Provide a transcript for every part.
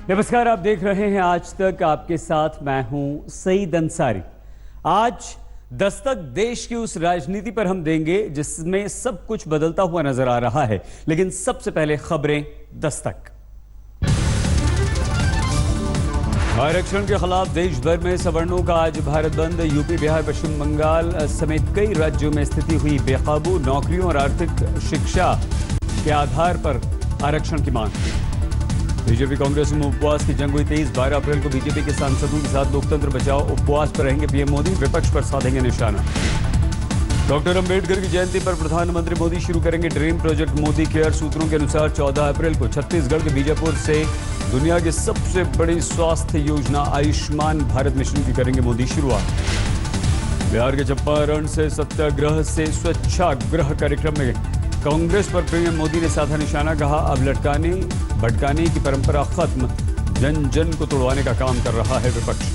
नमस्कार, आप देख रहे हैं आज तक। आपके साथ मैं हूं सईद अंसारी। आज दस्तक देश की उस राजनीति पर हम देंगे जिसमें सब कुछ बदलता हुआ नजर आ रहा है, लेकिन सबसे पहले खबरें दस्तक। आरक्षण के खिलाफ देश भर में सवर्णों का आज भारत बंद। यूपी, बिहार, पश्चिम बंगाल समेत कई राज्यों में स्थिति हुई बेकाबू। नौकरियों और आर्थिक शिक्षा के आधार पर आरक्षण की मांग। बीजेपी कांग्रेस में उपवास की जंग हुई 23-12 अप्रैल को बीजेपी के सांसदों के साथ लोकतंत्र बचाओ उपवास पर रहेंगे पीएम मोदी, विपक्ष पर साधेंगे निशाना। डॉक्टर अंबेडकर की जयंती पर प्रधानमंत्री मोदी शुरू करेंगे ड्रीम प्रोजेक्ट मोदी केयर। सूत्रों के अनुसार 14 अप्रैल को छत्तीसगढ़ के बीजापुर से दुनिया की सबसे बड़ी स्वास्थ्य योजना आयुष्मान भारत मिशन की करेंगे मोदी शुरुआत। बिहार के चंपारण से सत्याग्रह से स्वच्छाग्रह कार्यक्रम में कांग्रेस पर पीएम मोदी ने साधा निशाना। कहा, अब लटकाने भटकाने की परंपरा खत्म, जन जन को तोड़वाने का काम कर रहा है विपक्ष।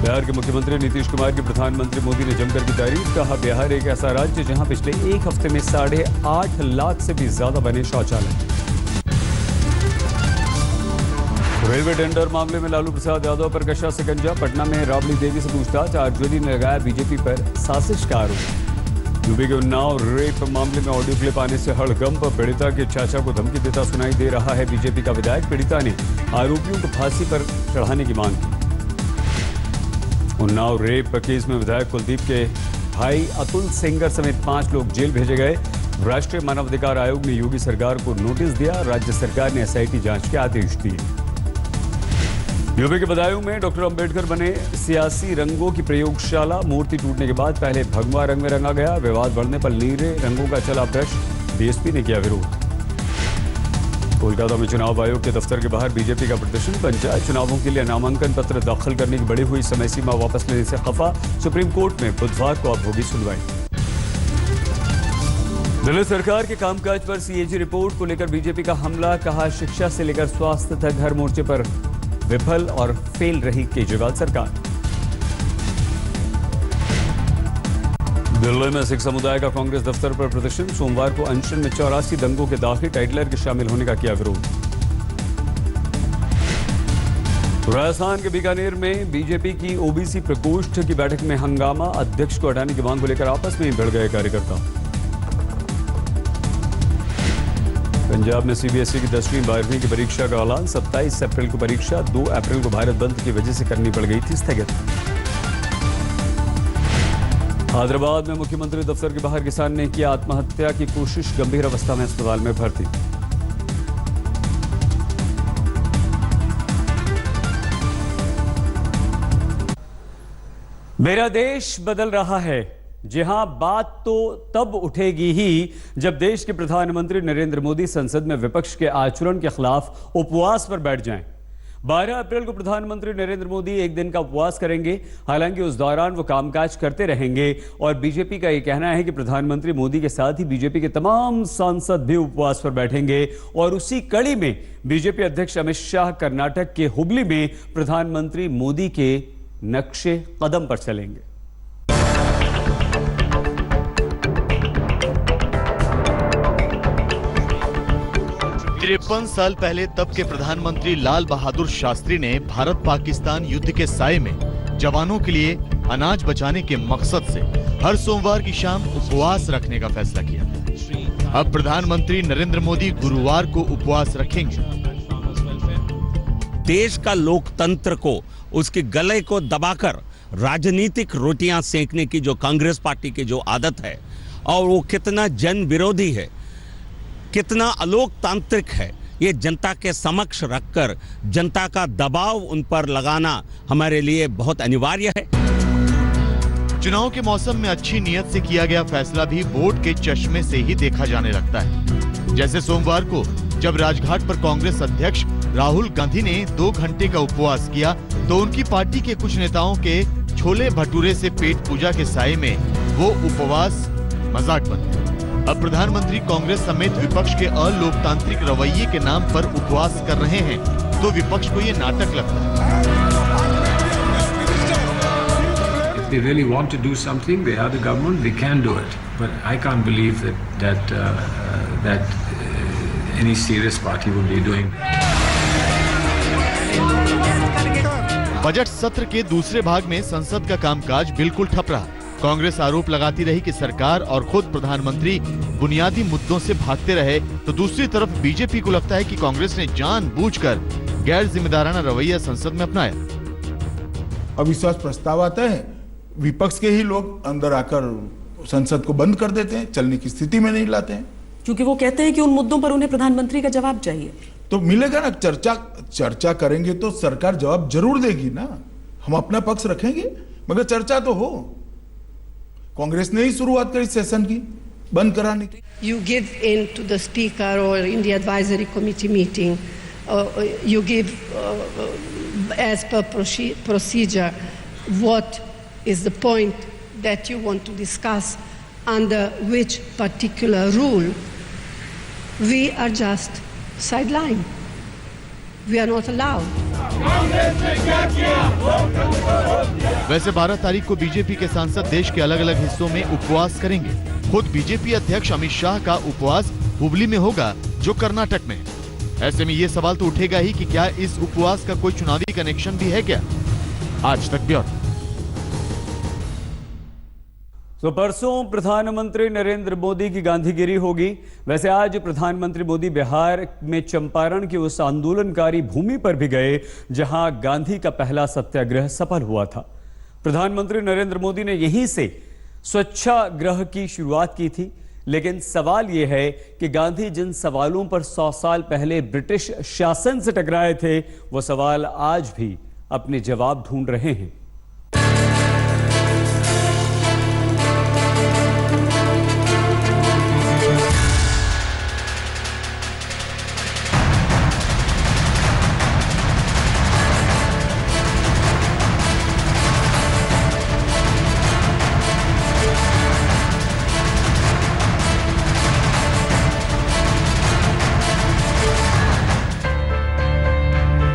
बिहार के मुख्यमंत्री नीतीश कुमार की प्रधानमंत्री मोदी ने जमकर की तारीफ। कहा, बिहार एक ऐसा राज्य जहां पिछले एक हफ्ते में 8.5 लाख से भी ज्यादा बने शौचालय। रेलवे टेंडर मामले में लालू प्रसाद यादव पर कशा शिकंजा। पटना में राबड़ी देवी से पूछताछ। आरजेडी ने लगाया बीजेपी पर साजिश का आरोप। यूपी के उन्नाव रेप मामले में ऑडियो क्लिप आने से हड़कंप। पीड़िता के चाचा को धमकी देता सुनाई दे रहा है बीजेपी का विधायक। पीड़िता ने आरोपियों को फांसी पर चढ़ाने की मांग की। उन्नाव रेप केस में विधायक कुलदीप के भाई अतुल सेंगर समेत 5 लोग जेल भेजे गए। राष्ट्रीय मानवाधिकार आयोग ने योगी सरकार को नोटिस दिया। राज्य सरकार ने एसआईटी जांच के आदेश दिए। यूपी के बदायूं में डॉक्टर अंबेडकर बने सियासी रंगों की प्रयोगशाला। मूर्ति टूटने के बाद पहले भगवा रंग में रंगा गया। विवाद बढ़ने पर नीले रंगों का चला प्रश्न। बीएसपी ने किया विरोध। कोलकाता में चुनाव आयोग के दफ्तर के बाहर बीजेपी का प्रदर्शन। पंचायत चुनावों के लिए नामांकन पत्र दाखिल करने की बढ़ी हुई समय सीमा वापस लेने से खफा। सुप्रीम कोर्ट में बुधवार को अब होगी सुनवाई। दिल्ली सरकार के कामकाज पर सीएजी रिपोर्ट को लेकर बीजेपी का हमला। कहा, शिक्षा से लेकर स्वास्थ्य तक हर मोर्चे पर विफल और फेल रही केजरीवाल सरकार। दिल्ली में सिख समुदाय का कांग्रेस दफ्तर पर प्रदर्शन। सोमवार को अनशन में 84 दंगों के दाखिल। टाइटलर के शामिल होने का किया विरोध। राजस्थान के बीकानेर में बीजेपी की ओबीसी प्रकोष्ठ की बैठक में हंगामा। अध्यक्ष को हटाने की मांग को लेकर आपस में ही भिड़ गए कार्यकर्ता। पंजाब में सीबीएसई की 10वीं 12वीं की परीक्षा का ऐलान। 27 अप्रैल को परीक्षा। 2 अप्रैल को भारत बंद की वजह से करनी पड़ गई थी स्थगित। हैदराबाद में मुख्यमंत्री दफ्तर के बाहर किसान ने किया आत्महत्या की कोशिश। गंभीर अवस्था में अस्पताल में भर्ती। मेरा देश बदल रहा है। जी हां, बात तो तब उठेगी ही जब देश के प्रधानमंत्री नरेंद्र मोदी संसद में विपक्ष के आचरण के खिलाफ उपवास पर बैठ जाएं। 12 अप्रैल को प्रधानमंत्री नरेंद्र मोदी एक दिन का उपवास करेंगे। हालांकि उस दौरान वो कामकाज करते रहेंगे और बीजेपी का यह कहना है कि प्रधानमंत्री मोदी के साथ ही बीजेपी के तमाम सांसद भी उपवास पर बैठेंगे। और उसी कड़ी में बीजेपी अध्यक्ष अमित शाह कर्नाटक के हुबली में प्रधानमंत्री मोदी के नक्शे कदम पर चलेंगे। 53 साल पहले तब के प्रधानमंत्री लाल बहादुर शास्त्री ने भारत पाकिस्तान युद्ध के साये में जवानों के लिए अनाज बचाने के मकसद से हर सोमवार की शाम उपवास रखने का फैसला किया। अब प्रधानमंत्री नरेंद्र मोदी गुरुवार को उपवास रखेंगे। देश का लोकतंत्र को, उसके गले को दबाकर राजनीतिक रोटियां सेंकने की जो कांग्रेस पार्टी की जो आदत है, और वो कितना जन विरोधी है, कितना अलोकतांत्रिक है, ये जनता के समक्ष रखकर जनता का दबाव उन पर लगाना हमारे लिए बहुत अनिवार्य है। चुनाव के मौसम में अच्छी नियत से किया गया फैसला भी वोट के चश्मे से ही देखा जाने लगता है। जैसे सोमवार को जब राजघाट पर कांग्रेस अध्यक्ष राहुल गांधी ने 2 घंटे का उपवास किया, तो उनकी पार्टी के कुछ नेताओं के छोले भटूरे से पेट पूजा के साये में वो उपवास मजाक बन गया। अब प्रधानमंत्री कांग्रेस समेत विपक्ष के अलोकतांत्रिक रवैये के नाम पर उपवास कर रहे हैं, तो विपक्ष को ये नाटक लगता है। If they really want to do something, they are the government, they can do it. But I can't believe that any serious party would be doing that. Budget सत्र के दूसरे भाग में संसद का कामकाज बिल्कुल ठप रहा। कांग्रेस आरोप लगाती रही कि सरकार और खुद प्रधानमंत्री बुनियादी मुद्दों से भागते रहे, तो दूसरी तरफ बीजेपी को लगता है कि कांग्रेस ने जानबूझकर गैर जिम्मेदाराना रवैया संसद में अपनाया। अविश्वास प्रस्ताव आता है, विपक्ष के ही लोग अंदर आकर संसद को बंद कर देते हैं, चलने की स्थिति में नहीं लाते हैं, क्योंकि वो कहते हैं कि उन मुद्दों पर उन्हें प्रधानमंत्री का जवाब चाहिए। तो मिलेगा ना, चर्चा करेंगे तो सरकार जवाब जरूर देगी ना। हम अपना पक्ष रखेंगे, मगर चर्चा तो हो। कांग्रेस ने ही शुरुआत करी सेशन की बंद कराने की। You give in to the speaker or in the advisory committee meeting. You give as per procedure what is the point that you want to discuss under which particular rule. We are just sidelined. We are not allowed. वैसे 12 तारीख को BJP के सांसद देश के अलग अलग हिस्सों में उपवास करेंगे। खुद बीजेपी अध्यक्ष अमित शाह का उपवास हुबली में होगा, जो कर्नाटक में है। ऐसे में ये सवाल तो उठेगा ही कि क्या इस उपवास का कोई चुनावी कनेक्शन भी है क्या। आज तक ब्यूरो। तो परसों प्रधानमंत्री नरेंद्र मोदी की गांधीगिरी होगी। वैसे आज प्रधानमंत्री मोदी बिहार में चंपारण की उस आंदोलनकारी भूमि पर भी गए जहां गांधी का पहला सत्याग्रह सफल हुआ था। प्रधानमंत्री नरेंद्र मोदी ने यहीं से स्वच्छाग्रह की शुरुआत की थी। लेकिन सवाल यह है कि गांधी जिन सवालों पर 100 साल पहले ब्रिटिश शासन से टकराए थे, वो सवाल आज भी अपने जवाब ढूंढ रहे हैं।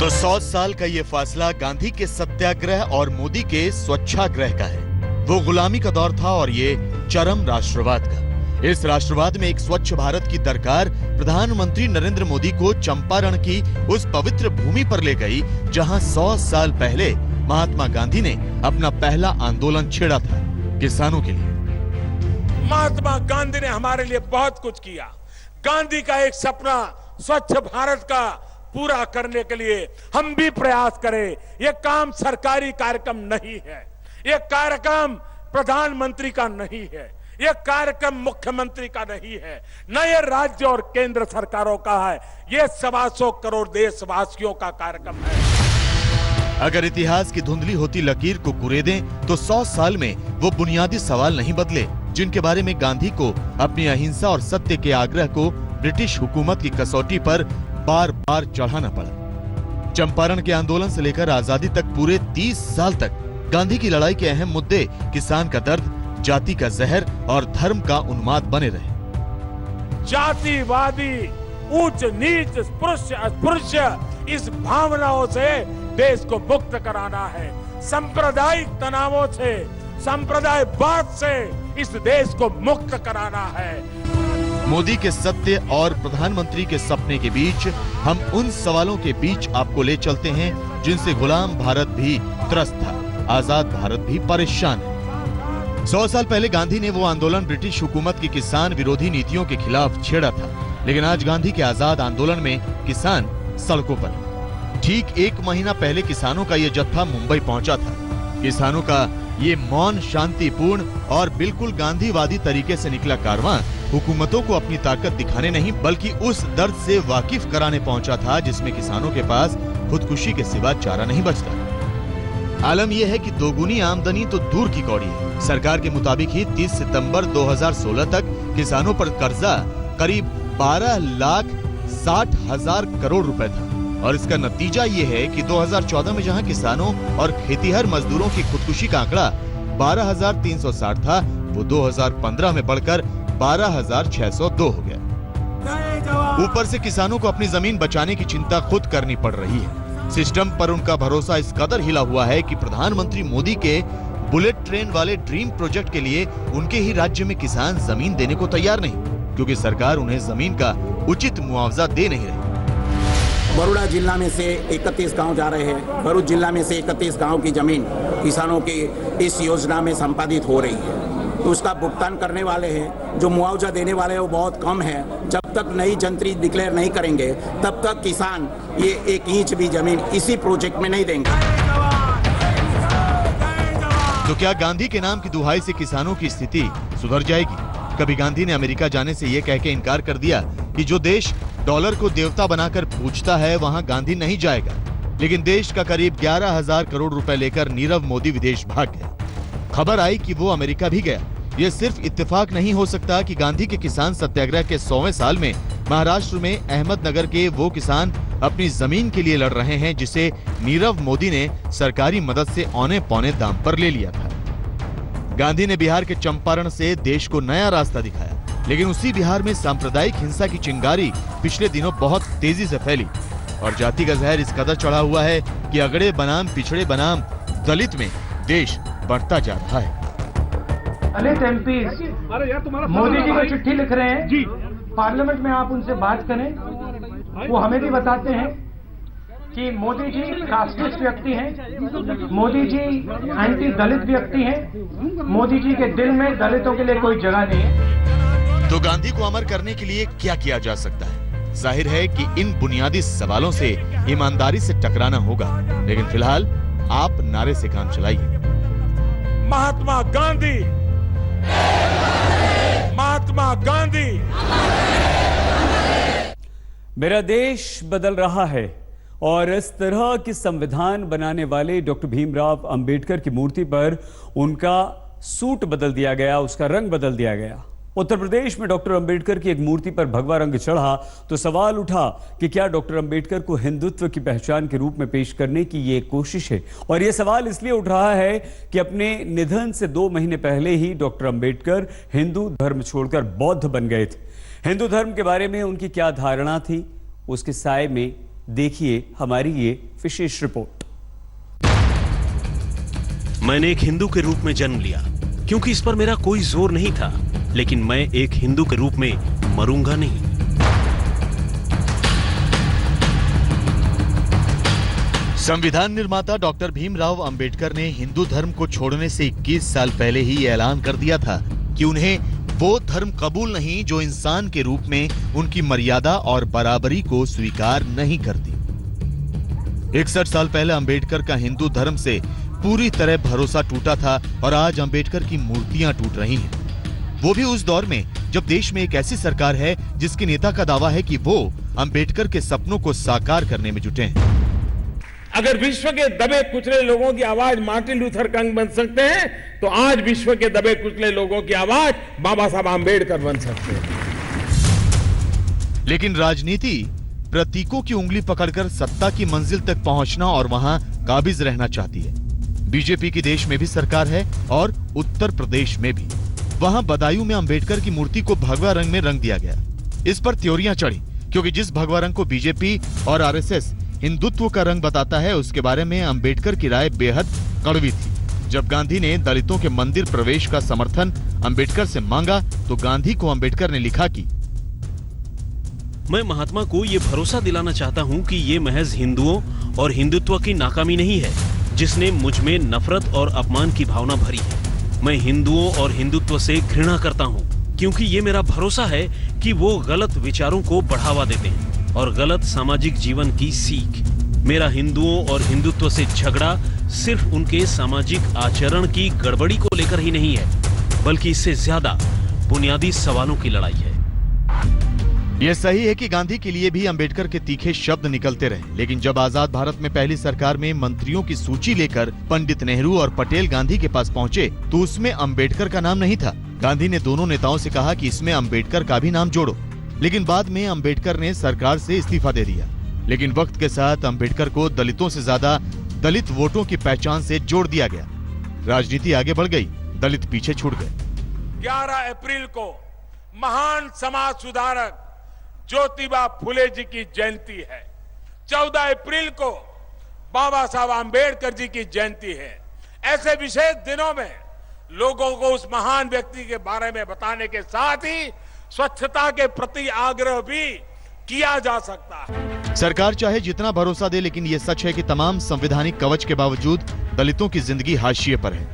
तो 100 साल का ये फासला गांधी के सत्याग्रह और मोदी के स्वच्छाग्रह का है। वो गुलामी का दौर था और ये चरम राष्ट्रवाद का। इस राष्ट्रवाद में एक स्वच्छ भारत की दरकार प्रधानमंत्री नरेंद्र मोदी को चंपारण की उस पवित्र भूमि पर ले गई जहां 100 साल पहले महात्मा गांधी ने अपना पहला आंदोलन छेड़ा था, किसानों के लिए। महात्मा गांधी ने हमारे लिए बहुत कुछ किया। गांधी का एक सपना स्वच्छ भारत का पूरा करने के लिए हम भी प्रयास करें। यह काम सरकारी कार्यक्रम नहीं है, यह कार्यक्रम प्रधानमंत्री का नहीं है, यह कार्यक्रम मुख्यमंत्री का नहीं है, न ये राज्य और केंद्र सरकारों का है, यह 125 करोड़ देशवासियों का कार्यक्रम है। अगर इतिहास की धुंधली होती लकीर को कुरेदें तो 100 साल में वो बुनियादी सवाल नहीं बदले जिनके बारे में गांधी को अपनी अहिंसा और सत्य के आग्रह को ब्रिटिश हुकूमत की कसौटी पर बार बार चढ़ाना पड़ा। चंपारण के आंदोलन से लेकर आजादी तक पूरे 30 साल तक गांधी की लड़ाई के अहम मुद्दे किसान का दर्द, जाति का जहर और धर्म का उन्माद बने रहे। जातिवादी उच्च नीच स्पृश्य अस्पृश्य इस भावनाओं से देश को मुक्त कराना है। सांप्रदायिक तनावों से, संप्रदायवाद से इस देश को मुक्त कराना है। मोदी के सत्य और प्रधानमंत्री के सपने के बीच हम उन सवालों के बीच आपको ले चलते हैं जिनसे गुलाम भारत भी त्रस्त था, आजाद भारत भी परेशान है। 100 साल पहले गांधी ने वो आंदोलन ब्रिटिश हुकूमत की किसान विरोधी नीतियों के खिलाफ छेड़ा था, लेकिन आज गांधी के आजाद आंदोलन में किसान सड़कों पर। ठीक 1 महीना पहले किसानों का ये जत्था मुंबई पहुंचा था। किसानों का ये मौन, शांतिपूर्ण और बिल्कुल गांधीवादी तरीके से निकला कारवां हुकूमतों को अपनी ताकत दिखाने नहीं बल्कि उस दर्द से वाकिफ कराने पहुंचा था जिसमें किसानों के पास खुदकुशी के सिवा चारा नहीं बचता। आलम यह है कि दोगुनी आमदनी तो दूर की कौड़ी है। सरकार के मुताबिक ही 30 सितंबर 2016 तक किसानों पर कर्जा करीब 12,60,000 करोड़ रुपए था और इसका नतीजा ये है कि 2014 में जहां किसानों और खेतीहर मजदूरों की खुदकुशी का आंकड़ा 12,360 था, वो 2015 में बढ़कर 12,602 हो गया। ऊपर से किसानों को अपनी जमीन बचाने की चिंता खुद करनी पड़ रही है। सिस्टम पर उनका भरोसा इस कदर हिला हुआ है कि प्रधानमंत्री मोदी के बुलेट ट्रेन वाले ड्रीम प्रोजेक्ट के लिए उनके ही राज्य में किसान जमीन देने को तैयार नहीं, क्योंकि सरकार उन्हें जमीन का उचित मुआवजा दे नहीं रही। बरोड़ा जिला में से 31 गांव जा रहे हैं। भरूच जिला में से 31 गांव की जमीन किसानों की इस योजना में संपादित हो रही है। तो उसका भुगतान करने वाले हैं, जो मुआवजा देने वाले हैं वो बहुत कम है। जब तक नई जंत्री डिक्लेयर नहीं करेंगे तब तक किसान ये 1 इंच भी जमीन इसी प्रोजेक्ट में नहीं देंगे। तो क्या गांधी के नाम की दुहाई से किसानों की स्थिति सुधर जाएगी? कभी गांधी ने अमेरिका जाने से ये कह के इनकार कर दिया कि जो देश डॉलर को देवता बनाकर पूजता है वहां गांधी नहीं जाएगा। लेकिन देश का करीब 11,000 करोड़ रुपए लेकर नीरव मोदी विदेश भाग गए। खबर आई कि वो अमेरिका भी गया। ये सिर्फ इत्तेफाक नहीं हो सकता कि गांधी के किसान सत्याग्रह के 100वें साल में महाराष्ट्र में अहमदनगर के वो किसान अपनी जमीन के लिए लड़ रहे हैं जिसे नीरव मोदी ने सरकारी मदद से औने पौने दाम पर ले लिया था। गांधी ने बिहार के चंपारण से देश को नया रास्ता दिखाया, लेकिन उसी बिहार में सांप्रदायिक हिंसा की चिंगारी पिछले दिनों बहुत तेजी से फैली और जाति का जहर इस कदर चढ़ा हुआ है कि अगड़े बनाम पिछड़े बनाम दलित में देश बढ़ता जा रहा है। दलित एमपी मोदी जी को चिट्ठी लिख रहे हैं जी, पार्लियामेंट में आप उनसे बात करें। वो हमें भी बताते हैं कि मोदी जी कास्टिस्ट व्यक्ति हैं, मोदी जी एंटी दलित व्यक्ति हैं, मोदी जी के दिल में दलितों के लिए कोई जगह नहीं है। तो गांधी को अमर करने के लिए क्या किया जा सकता है? जाहिर है कि इन बुनियादी सवालों से ईमानदारी से टकराना होगा, लेकिन फिलहाल आप नारे से काम चलाइए। महात्मा गांधी, महात्मा गांधी। मेरा देश बदल रहा है और इस तरह की संविधान बनाने वाले डॉक्टर भीमराव अंबेडकर की मूर्ति पर उनका सूट बदल दिया गया, उसका रंग बदल दिया गया। उत्तर प्रदेश में डॉक्टर अंबेडकर की एक मूर्ति पर भगवा रंग चढ़ा तो सवाल उठा कि क्या डॉक्टर अंबेडकर को हिंदुत्व की पहचान के रूप में पेश करने की ये कोशिश है। और ये सवाल इसलिए उठ रहा है कि अपने निधन से 2 महीने पहले ही डॉक्टर अंबेडकर हिंदू धर्म छोड़कर बौद्ध बन गए थे। हिंदू धर्म के बारे में उनकी क्या धारणा थी, उसके साए में देखिए हमारी ये विशेष रिपोर्ट। मैंने एक हिंदू के रूप में जन्म लिया क्योंकि इस पर मेरा कोई जोर नहीं था, लेकिन मैं एक हिंदू के रूप में मरूंगा नहीं। संविधान निर्माता डॉक्टर भीमराव अंबेडकर ने हिंदू धर्म को छोड़ने से 21 साल पहले ही ऐलान कर दिया था कि उन्हें वो धर्म कबूल नहीं जो इंसान के रूप में उनकी मर्यादा और बराबरी को स्वीकार नहीं करती। 61 साल पहले अंबेडकर का हिंदू धर्म से पूरी तरह भरोसा टूटा था और आज अंबेडकर की मूर्तियां टूट रही हैं। वो भी उस दौर में जब देश में एक ऐसी सरकार है जिसके नेता का दावा है कि वो अंबेडकर के सपनों को साकार करने में जुटे हैं। अगर विश्व के दबे कुचले लोगों की आवाज मार्टिन लूथर किंग बन सकते हैं, तो आज विश्व के दबे कुचले लोगों की आवाज बाबा साहब आंबेडकर बन सकते हैं। लेकिन राजनीति प्रतीकों की उंगली पकड़कर सत्ता की मंजिल तक पहुंचना और वहां काबिज रहना चाहती है। बीजेपी की देश में भी सरकार है और उत्तर प्रदेश में भी। वहां बदायूं में अंबेडकर की मूर्ति को भगवा रंग में रंग दिया गया। इस पर त्योरियां चढ़ी क्योंकि जिस भगवा रंग को बीजेपी और आरएसएस हिंदुत्व का रंग बताता है, उसके बारे में अंबेडकर की राय बेहद कड़वी थी। जब गांधी ने दलितों के मंदिर प्रवेश का समर्थन अंबेडकर से मांगा तो गांधी को अंबेडकर ने लिखा कि मैं महात्मा को ये भरोसा दिलाना चाहता हूँ कि ये महज हिंदुओं और हिंदुत्व की नाकामी नहीं है जिसने मुझ में नफरत और अपमान की भावना भरी है। मैं हिंदुओं और हिंदुत्व से घृणा करता हूँ क्योंकि ये मेरा भरोसा है कि वो गलत विचारों को बढ़ावा देते हैं और गलत सामाजिक जीवन की सीख। मेरा हिंदुओं और हिंदुत्व से झगड़ा सिर्फ उनके सामाजिक आचरण की गड़बड़ी को लेकर ही नहीं है, बल्कि इससे ज्यादा बुनियादी सवालों की लड़ाई है। यह सही है कि गांधी के लिए भी अंबेडकर के तीखे शब्द निकलते रहे, लेकिन जब आजाद भारत में पहली सरकार में मंत्रियों की सूची लेकर पंडित नेहरू और पटेल गांधी के पास पहुंचे तो उसमें अंबेडकर का नाम नहीं था। गांधी ने दोनों नेताओं से कहा कि इसमें अंबेडकर का भी नाम जोड़ो, लेकिन बाद में अंबेडकर ने सरकार से इस्तीफा दे दिया। लेकिन वक्त के साथ अंबेडकर को दलितों से ज्यादा दलित वोटों की पहचान से जोड़ दिया गया। राजनीति आगे बढ़ गई, दलित पीछे छूट गए। 11 अप्रैल को महान समाज सुधारक ज्योतिबा फुले जी की जयंती है। 14 अप्रैल को बाबा साहब आंबेडकर जी की जयंती है। ऐसे विशेष दिनों में लोगों को उस महान व्यक्ति के बारे में बताने के साथ ही स्वच्छता के प्रति आग्रह भी किया जा सकता है। सरकार चाहे जितना भरोसा दे, लेकिन ये सच है कि तमाम संवैधानिक कवच के बावजूद दलितों की जिंदगी हाशिए पर है।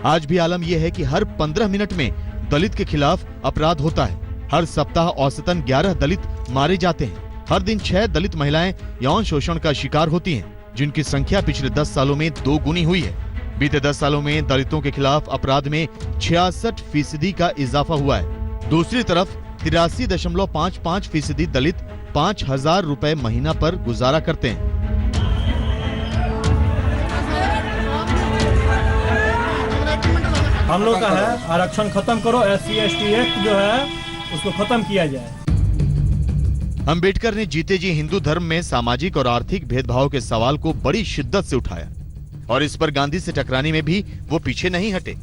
आज भी आलम यह है कि हर 15 मिनट में दलित के खिलाफ अपराध होता है। हर सप्ताह औसतन 11 दलित मारे जाते हैं। हर दिन 6 दलित महिलाएं यौन शोषण का शिकार होती हैं, जिनकी संख्या पिछले 10 सालों में 2 गुनी हुई है। बीते 10 सालों में दलितों के खिलाफ अपराध में 66% का इजाफा हुआ है। दूसरी तरफ 83.55% दलित 5,000 रुपए महीना पर गुजारा करते हैं। हम लोग का है आरक्षण खत्म करो, SC/ST एक्ट जो है उसको खत्म किया जाए। अंबेडकर ने जीते जी हिंदू धर्म में सामाजिक और आर्थिक भेदभाव के सवाल को बड़ी शिद्दत से उठाया और इस पर गांधी से टकराने में भी वो पीछे नहीं हटे।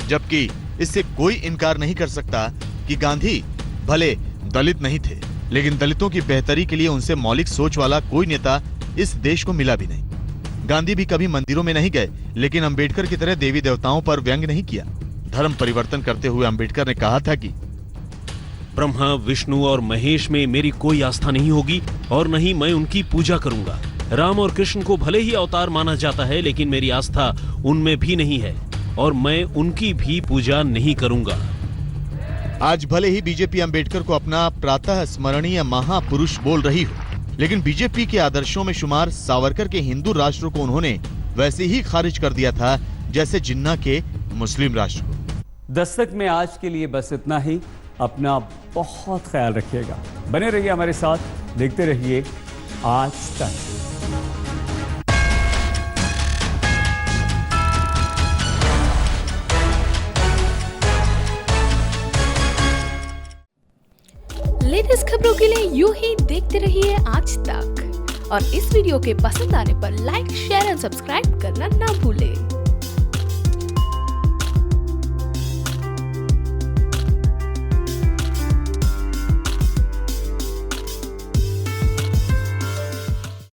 जबकि इससे कोई इनकार नहीं कर सकता कि गांधी भले दलित नहीं थे, लेकिन दलितों की बेहतरी के लिए उनसे मौलिक सोच वाला कोई नेता इस देश को मिला भी नहीं। गांधी भी कभी मंदिरों में नहीं गए, लेकिन अंबेडकर की तरह देवी देवताओं पर व्यंग नहीं किया। धर्म परिवर्तन करते हुए अंबेडकर ने कहा था कि ब्रह्मा, विष्णु और महेश में मेरी कोई आस्था नहीं होगी और न ही मैं उनकी पूजा करूंगा। राम और कृष्ण को भले ही अवतार माना जाता है, लेकिन मेरी आस्था उनमें भी नहीं है और मैं उनकी भी पूजा नहीं करूंगा। आज भले ही बीजेपी अंबेडकर को अपना प्रातः स्मरणीय महापुरुष बोल रही हो, लेकिन बीजेपी के आदर्शों में शुमार सावरकर के हिंदू राष्ट्र को उन्होंने वैसे ही खारिज कर दिया था जैसे जिन्ना के मुस्लिम राष्ट्र को। दस्तक में आज के लिए बस इतना ही। अपना बहुत ख्याल रखिएगा। बने रहिए हमारे साथ, देखते रहिए आज तक। लेटेस्ट खबरों के लिए यूं ही देखते रहिए आज तक और इस वीडियो के पसंद आने पर लाइक, शेयर और सब्सक्राइब करना ना भूलें।